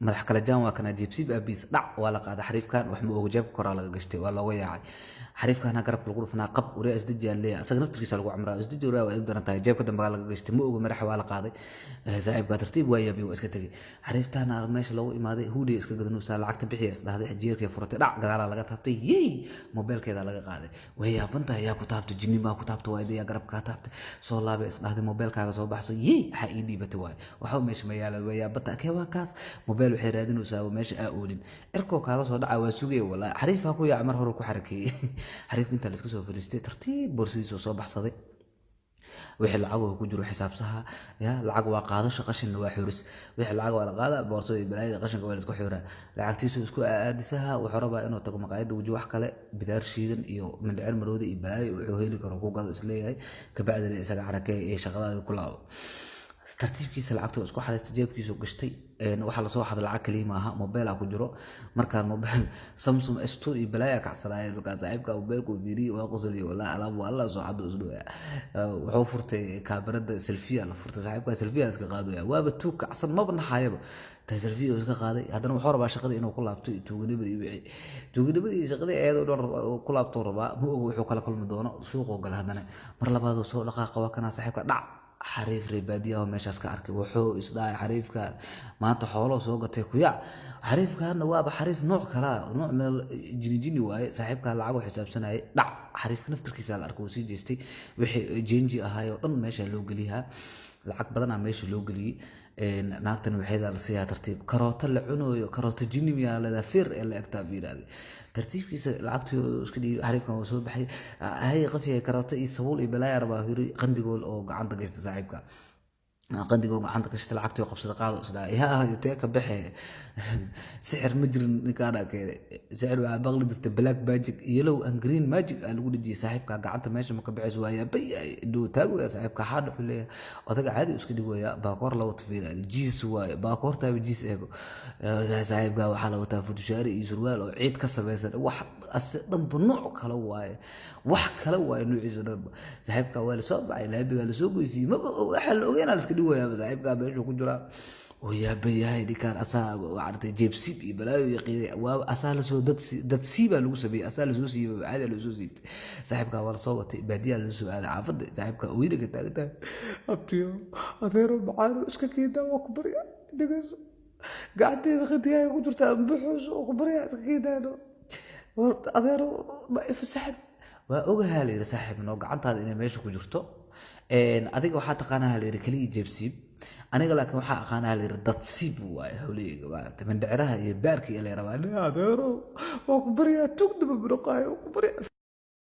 madax kala jaan waa kana jibsib abis dhac waa la qaaday xariifkan wax ma oga jeebka koraa laga gashtay waa looga yaacay xariifkana garabka lagu dhufnaa qab uriya isdijaan leeyahay asaga naftirkiisa lagu amraa isdijaan waa in daran tahay jeebka dambe laga gashtay ma oga madax waa la qaaday saaxiibka tartiib waa yabi waa iska tagay xariiftana meesha lagu imaaday huudi iska gadanaysa lacagta bixiya isdahday jeerkii furatay dhac gadaala laga taabtay yey mobilkeeda laga qaaday way yaabanta yaa ku taabtay jinni ma ku taabtay waa idaya garabka taabtay soo laabay isdahday mobilkaaga soo baxso yey ha ii dhibatay waxa meesha ma yaala way yaabanta kee waa kaas mobil waxay raadinaysaa meesha oolin cirkoo kaaga soo dhaca waa sugay wala xariifa ku yaa mar hore ku xarakeeyay xariif inta la isku soo fariistay tartiib borsidiisa soo baxsaday wixii lacag ku jiro xisaabtaha ya lacag waa qaadasho qashin waa xuris wixii lacag waa la qaada boorsada balaayada qashinka waa la isku xuraa lacagtiisu isku aadisaha wuxuu rabaa inuu tago maqaayada waji wax kale bidaar shiidan iyo mindhicir marooda iyo balaayo wuxuu heli karo ku gado isleeyahay ka bacdina isaga xarakeey ee shaqadaada ku laabo tartiibkiisa lacagtu isku xariistay jeebkiisu gashtay waxa la soo xaday lacag kaliya maaha mobile ku jiro markaan mobile Samsung S2 iyo balaya ka xasalaayay markaa saaxiibka mobile ku fiiriyo waa qosliyo wala alaab wala soo xado isdho wuxuu furtay kaamirada selfie la furtay saaxiibka selfie iska qaadaya waaba tuu kacsan ma banaxayaba selfie iska qaaday hadana wuxuu rabaa shaqada inuu ku laabto tuugadibadii shaqada ayadoo dhan ku laabto rabaa ma oga wuxuu kala kulmi doono suuq oo gal hadana mar labaad soo dhaqaaqa waa kana saaxiibka dhac xariif reebadiyaha meeshaas ka arkay wuxuu isdhaay xariifka maanta xoolo soo gatay ku yac xariifkaana waaba xariif nooc kala nooc meel jini waaye saaxiibka lacag u xisaabsanayay dhac xariifka naftirkiisa la arkay sii jeestay wixii jinji ahaay oo dhan meesha loo galiyaa lacag badan meesha loo galiyay naagtan waxay la siyaa tartiib karooto la cunayo karooto jinni miyaa la fir ee la egtaa biiraad tartiibkiisa lacagtu isku dhigay xariifkan oo soo baxay hay qafiye karooto iyo sabuul iyo balaayar baa hiri qandigool oo gacanta gashta saaxiibka qandigool gacanta gashta lacagtu qabsada qaado isla yaa intee ka baxay sixir ma jirin ninkaana keenay sixir waa baqli jirta black magic yellow and green magic aan lagu dhijiyay saaxiibka gacanta meesha ma ka baxayso waa yaabay doo taago saaxiibka xaad wuxuu leeyahay odaga caadi isku dhigaya baakoor la wata fiirad jiis waay baakoorta jiis eebo saaxiibka waxa la wataa futushaari iyo surwaal oo ciid ka samaysan wax dhanba nooc kala waaye wax kala waaye nuuciisa dhanba saaxiibka waa la soo baxay laabiga la soo goysiyay ma waxa la ogeeyay la iska dhigaya saaxiibka meesha ku jira ويا ديكان أسا وعرفت جيب سيب بلاو يقي وأسال سو دت سيبا لو سبي أسال سو سيب عادي لو سو سيب صاحبك ولا صوت بديا لو سو هذا عفد صاحبك وينك أنت أبتيو أثيرو معانو إسكا كيدا وكبريا دقيس قاعد تاخديها يقول بحوس وكبريا إسكا كيدا أثيرو ما يفسحت وأوجها لي صاحب نوع عنت هذا إنه ماشي كجرتو إن أديك واحد تقانها لي ركلي جيب سيب aniga laakiin waxa aqaanaa la dad sib waay hawliga waa taban dhacraha iyo baarkii la rabaa adeero waa ku bariya tugdaba buruqayo ku bariya